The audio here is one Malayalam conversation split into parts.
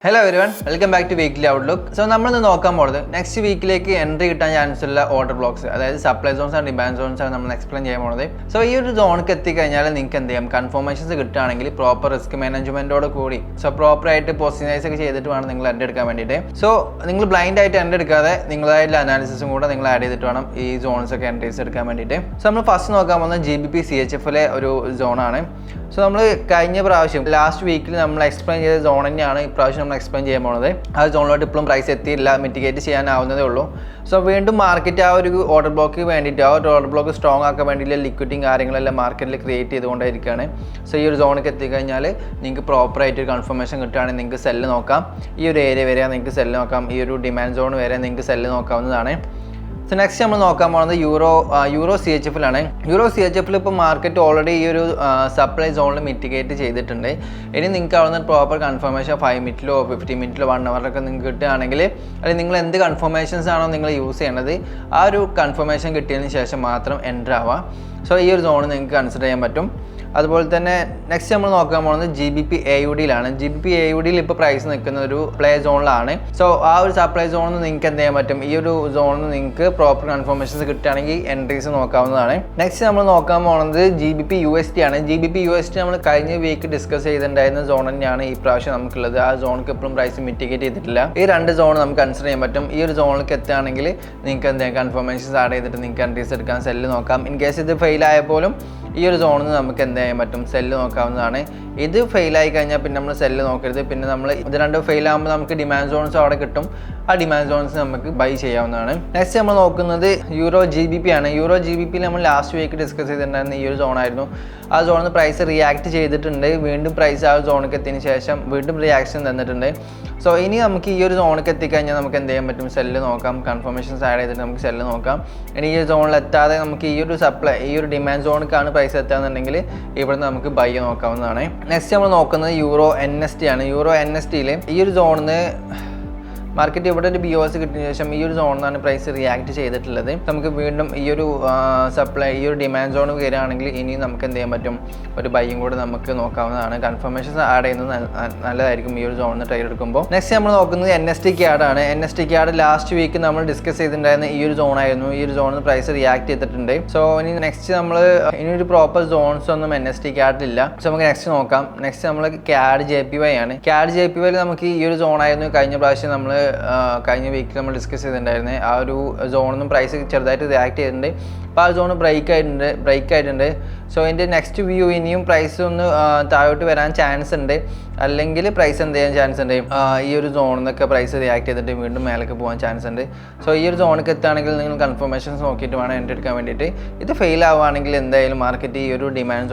Hello everyone, welcome back to Weekly Outlook. So, we will see next week entry chance order blocks, that is supply zones and demand zones. We will explain. So, this zone is confirmations proper risk management. So, proper position. So, you blind analysis add these zones entries. So, we first GBP CHF zone. So, last week we explained the zone. Explain that zone price mitigate so we market order block order block strong liquidity market create so this zone proper confirmation sell area sell demand zone sell. So next we will see Euro CHF. Euro CHF market already supply zone mitigate cheyidittunde. Ini ningalku proper confirmation 5 minute or 50 minute 1 hour okke ningalku kittanengil alli ningal endu confirmations aano ningal use cheyanathu aa oru confirmation kittiyadinu shesham maatram enter aava. So ee oru zone ningalku consider cheyan pattum. അതുപോലെ തന്നെ നെക്സ്റ്റ് നമ്മൾ നോക്കാൻ പോകുന്നത് GBP AUD-ലാണ്. GBP AUD-ൽ ഇപ്പോൾ പ്രൈസ് നിൽക്കുന്ന ഒരു പ്ലേ സോണിലാണ്. സോ ആ ഒരു സപ്ലൈ സോണിൽ നിന്ന് നിങ്ങൾക്ക് എന്ത് ചെയ്യാൻ പറ്റും, ഈ ഒരു സോണിൽ നിങ്ങൾക്ക് പ്രോപ്പർ കൺഫർമേഷൻസ് കിട്ടുകയാണെങ്കിൽ എൻട്രീസ് നോക്കാവുന്നതാണ്. നെക്സ്റ്റ് നമ്മൾ നോക്കാൻ പോകുന്നത് GBP USD ആണ്. GBP USD നമ്മൾ കഴിഞ്ഞ വീക്ക് ഡിസ്കസ് ചെയ്തിട്ടുണ്ടായിരുന്ന സോൺ തന്നെയാണ് ഈ പ്രാവശ്യം നമുക്കുള്ളത്. ആ സോണിക്ക് ഇപ്പോഴും പ്രൈസ് മിറ്റിഗേറ്റ് ചെയ്തിട്ടില്ല. ഈ രണ്ട് സോൺ നമുക്ക് കൺസിഡർ ചെയ്യാൻ പറ്റും. ഈ ഒരു സോണിലേക്ക് എത്തുകയാണെങ്കിൽ നിങ്ങൾക്ക് എന്ത് ചെയ്യാം, കൺഫർമേഷൻസ് ആഡ് ചെയ്തിട്ട് നിങ്ങൾക്ക് എൻട്രീസ് എടുക്കാൻ സെല്ല് നോക്കാം. ഇൻ കേസ് ഇത് ഫെയിൽ ആയപ്പോലും ഈ ഒരു സോണിൽ നിന്ന് നമുക്ക് എന്ത് ചെയ്യാൻ പറ്റും, സെല്ല് നോക്കാവുന്നതാണ്. ഇത് ഫെയിൽ ആയി കഴിഞ്ഞാൽ പിന്നെ നമ്മൾ സെല്ല് നോക്കരുത്. പിന്നെ നമ്മൾ ഇത് രണ്ടും ഫെയിൽ ആകുമ്പോൾ നമുക്ക് ഡിമാൻഡ് സോൺസ് അവിടെ കിട്ടും. ആ ഡിമാൻഡ് സോൺസ് നമുക്ക് ബൈ ചെയ്യാവുന്നതാണ്. നെക്സ്റ്റ് നമ്മൾ നോക്കുന്നത് യൂറോ GBP ആണ്. യൂറോ GBP നമ്മൾ ലാസ്റ്റ് വീക്ക് ഡിസ്കസ് ചെയ്തിട്ടുണ്ടായിരുന്ന ഈ ഒരു സോണായിരുന്നു. ആ സോണിൽ നിന്ന് പ്രൈസ് റിയാക്ട് ചെയ്തിട്ടുണ്ട്. വീണ്ടും പ്രൈസ് ആ സോണിലേക്ക് എത്തിയതിന് ശേഷം വീണ്ടും റിയാക്ഷൻ തന്നിട്ടുണ്ട്. സോ ഇനി നമുക്ക് ഈ ഒരു സോണിലേക്ക് എത്തിക്കഴിഞ്ഞാൽ നമുക്ക് എന്ത് ചെയ്യാൻ പറ്റും, സെല്ല് നോക്കാം. കൺഫർമേഷൻസ് ആഡ് ചെയ്തിട്ട് നമുക്ക് സെല്ല് നോക്കാം. ഇനി ഈ സോണിൽ എത്താതെ നമുക്ക് ഈ ഒരു സപ്ലൈ ഈ ഒരു ഡിമാൻഡ് സോണിലേക്കാണ് പ്രൈസ് എത്താന്നുണ്ടെങ്കിൽ ഇവിടുന്ന് നമുക്ക് ബൈ നോക്കാവുന്നതാണ്. നെക്സ്റ്റ് നമ്മൾ നോക്കുന്നത് യൂറോ NST ആണ്. യൂറോ NST-യിൽ ഈ ഒരു സോണിൽ നിന്ന് മാർക്കറ്റ് ഇവിടെ ഒരു BOS കിട്ടിയതിന് ശേഷം ഈ ഒരു സോണിലാണ് പ്രൈസ് റിയാക്ട് ചെയ്തിട്ടുള്ളത്. നമുക്ക് വീണ്ടും ഈ ഒരു സപ്ലൈ ഈ ഒരു ഡിമാൻഡ് സോൺ വരികയാണെങ്കിൽ ഇനി നമുക്ക് എന്ത് ചെയ്യാൻ പറ്റും, ഒരു ബൈയും കൂടെ നമുക്ക് നോക്കാവുന്നതാണ്. കൺഫർമേഷൻസ് ആഡ് ചെയ്യുന്നത് നല്ലതായിരിക്കും ഈ ഒരു സോണിൽ ട്രേഡ് എടുക്കുമ്പോൾ. നെക്സ്റ്റ് നമ്മൾ നോക്കുന്നത് NST CAD ആണ്. NST CAD ലാസ്റ്റ് വീക്ക് നമ്മൾ ഡിസ്കസ് ചെയ്തിട്ടുണ്ടായിരുന്ന ഈ ഒരു സോണായിരുന്നു. ഈ ഒരു സോണിൽ പ്രൈസ് റിയാക്ട് ചെയ്തിട്ടുണ്ട്. സോ ഇനി നെക്സ്റ്റ് നമ്മൾ ഇനി ഒരു പ്രോപ്പർ സോൺസ് ഒന്നും NST CAD ഇല്ല. സോ നമുക്ക് നെക്സ്റ്റ് നോക്കാം. നെക്സ്റ്റ് നമ്മൾ CAD JPY ആണ്. CAD JPY നമുക്ക് ഈ ഒരു സോണായിരുന്നു കഴിഞ്ഞ പ്രാവശ്യം നമ്മൾ കഴിഞ്ഞ വീക്കിൽ നമ്മൾ ഡിസ്കസ് ചെയ്തിട്ടുണ്ടായിരുന്നത്. ആ ഒരു സോണൊന്നും പ്രൈസ് ചെറുതായിട്ട് റിയാക്ട് ചെയ്തിട്ടുണ്ട്. അപ്പോൾ ആ സോണ് ബ്രേക്ക് ആയിട്ടുണ്ട്. സോ ഇതിൻ്റെ നെക്സ്റ്റ് വ്യൂ ഇനിയും പ്രൈസ് ഒന്ന് താഴോട്ട് വരാൻ ചാൻസ് ഉണ്ട്. അല്ലെങ്കിൽ പ്രൈസ് എന്ത് ചെയ്യാൻ ചാൻസ് ഉണ്ട്, ഈ ഒരു സോണിൽ നിന്നൊക്കെ പ്രൈസ് റിയാക്ട് ചെയ്തിട്ട് വീണ്ടും മേലേക്ക് പോകാൻ ചാൻസ് ഉണ്ട്. സോ ഈ ഒരു സോണിലേക്ക് എത്തുകയാണെങ്കിൽ നിങ്ങൾ കൺഫർമേഷൻസ് നോക്കിയിട്ട് വേണം എൻട്രി എടുക്കാൻ വേണ്ടിയിട്ട്. ഇത് ഫെയിൽ ആവുകയാണെങ്കിൽ എന്തായാലും മാർക്കറ്റ് ഈ ഒരു ഡിമാൻഡ്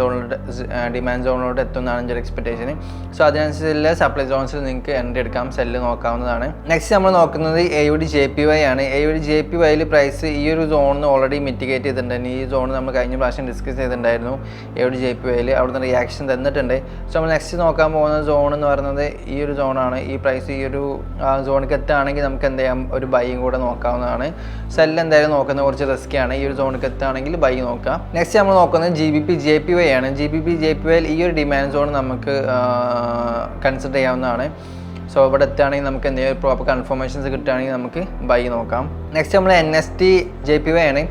സോണിലോട്ട് എത്തുന്നതാണ് എൻ്റെ ഒരു എക്സ്പെക്ടേഷൻ. സോ അതിനനുസരിച്ചുള്ള സപ്ലൈ സോൺസിൽ നിങ്ങൾക്ക് എൻട്രി എടുക്കാം, സെല്ല് നോക്കാവുന്നതാണ്. നെക്സ്റ്റ് നമ്മൾ നോക്കുന്നത് AUD JPY ആണ്. AUD JPY-ൽ പ്രൈസ് ഈ ഒരു സോണിൽ ഓൾറെഡി മിറ്റിഗേറ്റ് ചെയ്തിട്ടുണ്ട്. ഈ സോൺ നമ്മൾ കഴിഞ്ഞ പ്രാവശ്യം ഡിസ്കസ് ചെയ്തിട്ടുണ്ടായിരുന്നു. AUD JPY-ൽ അവിടുന്ന് റിയാക്ഷൻ തന്നിട്ടുണ്ട്. സോ നമ്മൾ നെക്സ്റ്റ് നോക്കാൻ പോകുന്ന സോൺ എന്ന് പറയുന്നത് ഈ ഒരു സോണാണ്. ഈ പ്രൈസ് ഈ ഒരു സോണിലേക്ക് എത്തുകയാണെങ്കിൽ നമുക്ക് എന്ത് ചെയ്യാം, ഒരു ബൈയും കൂടെ നോക്കാവുന്നതാണ്. സെല്ല് എന്തായാലും നോക്കുന്നത് കുറച്ച് റിസ്ക്കിയാണ്. ഈ ഒരു സോണിലേക്ക് എത്തുകയാണെങ്കിൽ ബൈ നോക്കാം. നെക്സ്റ്റ് നമ്മൾ നോക്കുന്നത് GBP JPY ആണ്. GBP JPY-ൽ ഈ ഒരു ഡിമാൻഡ് സോൺ നമുക്ക് കൺസിഡർ ചെയ്യാവുന്നതാണ്. സോ ഇവിടെ എത്തുകയാണെങ്കിൽ നമുക്ക് എന്തെങ്കിലും പ്രോപ്പർ കൺഫർമേഷൻസ് കിട്ടുകയാണെങ്കിൽ നമുക്ക് ബൈ നോക്കാം. നെക്സ്റ്റ് നമ്മൾ NST JPY ആണ്.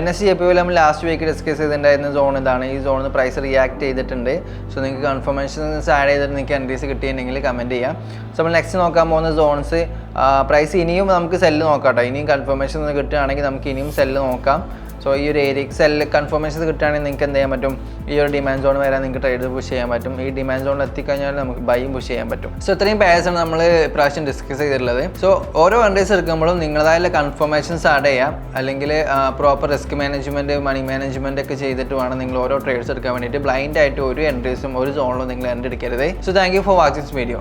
NST JPY നമ്മൾ ലാസ്റ്റ് വീക്ക് ഡിസ്കസ് ചെയ്തിട്ടുണ്ടായിരുന്ന സോൺ ഇതാണ്. ഈ സോണിൽ പ്രൈസ് റിയാക്ട് ചെയ്തിട്ടുണ്ട്. സോ നിങ്ങൾക്ക് കൺഫർമേഷൻസ് ആഡ് ചെയ്തിട്ട് നിങ്ങൾക്ക് എൻട്രീസ് കിട്ടിയിട്ടുണ്ടെങ്കിൽ കമൻറ്റ് ചെയ്യാം. സോ നമ്മൾ നെക്സ്റ്റ് നോക്കാൻ പോകുന്ന സോൺസ് പ്രൈസ് ഇനിയും നമുക്ക് സെല്ല് നോക്കാം കേട്ടോ. ഇനിയും കൺഫർമേഷൻ കിട്ടുകയാണെങ്കിൽ നമുക്ക് ഇനിയും സെല്ല് നോക്കാം. സോ ഈ ഒരു ഏരിയക്ക് സെല്ല് കൺഫർമേഷൻസ് കിട്ടുകയാണെങ്കിൽ നിങ്ങൾക്ക് എന്ത് ചെയ്യാൻ പറ്റും, ഈ ഒരു ഡിമാൻഡ് സോൺ വരെ നിങ്ങൾക്ക് ട്രേഡ് പുഷ് ചെയ്യാൻ പറ്റും. ഈ ഡിമാൻഡ് സോണിൽ എത്തിക്കഴിഞ്ഞാൽ നമുക്ക് ബൈയും പുഷ് ചെയ്യാൻ പറ്റും. സോ ഇത്രയും പേഴ്സാണ് നമ്മൾ ഇപ്രാവശ്യം ഡിസ്കസ് ചെയ്തിട്ടുള്ളത്. സോ ഓരോ എൻട്രീസ് എടുക്കുമ്പോഴും നിങ്ങളതായുള്ള കൺഫർമേഷൻസ് ആഡ് ചെയ്യാം. അല്ലെങ്കിൽ proper risk management, money management ഒക്കെ ചെയ്തിട്ട് വേണം നിങ്ങൾ ഓരോ ട്രേഡ്സ് എടുക്കാൻ വേണ്ടിയിട്ട്. ബ്ലൈൻഡ് ആയിട്ട് ഒരു എൻട്രീസും ഒരു സോണിലും നിങ്ങൾ എൻട്രി എടുക്കരുത്. So thank you for watching this video.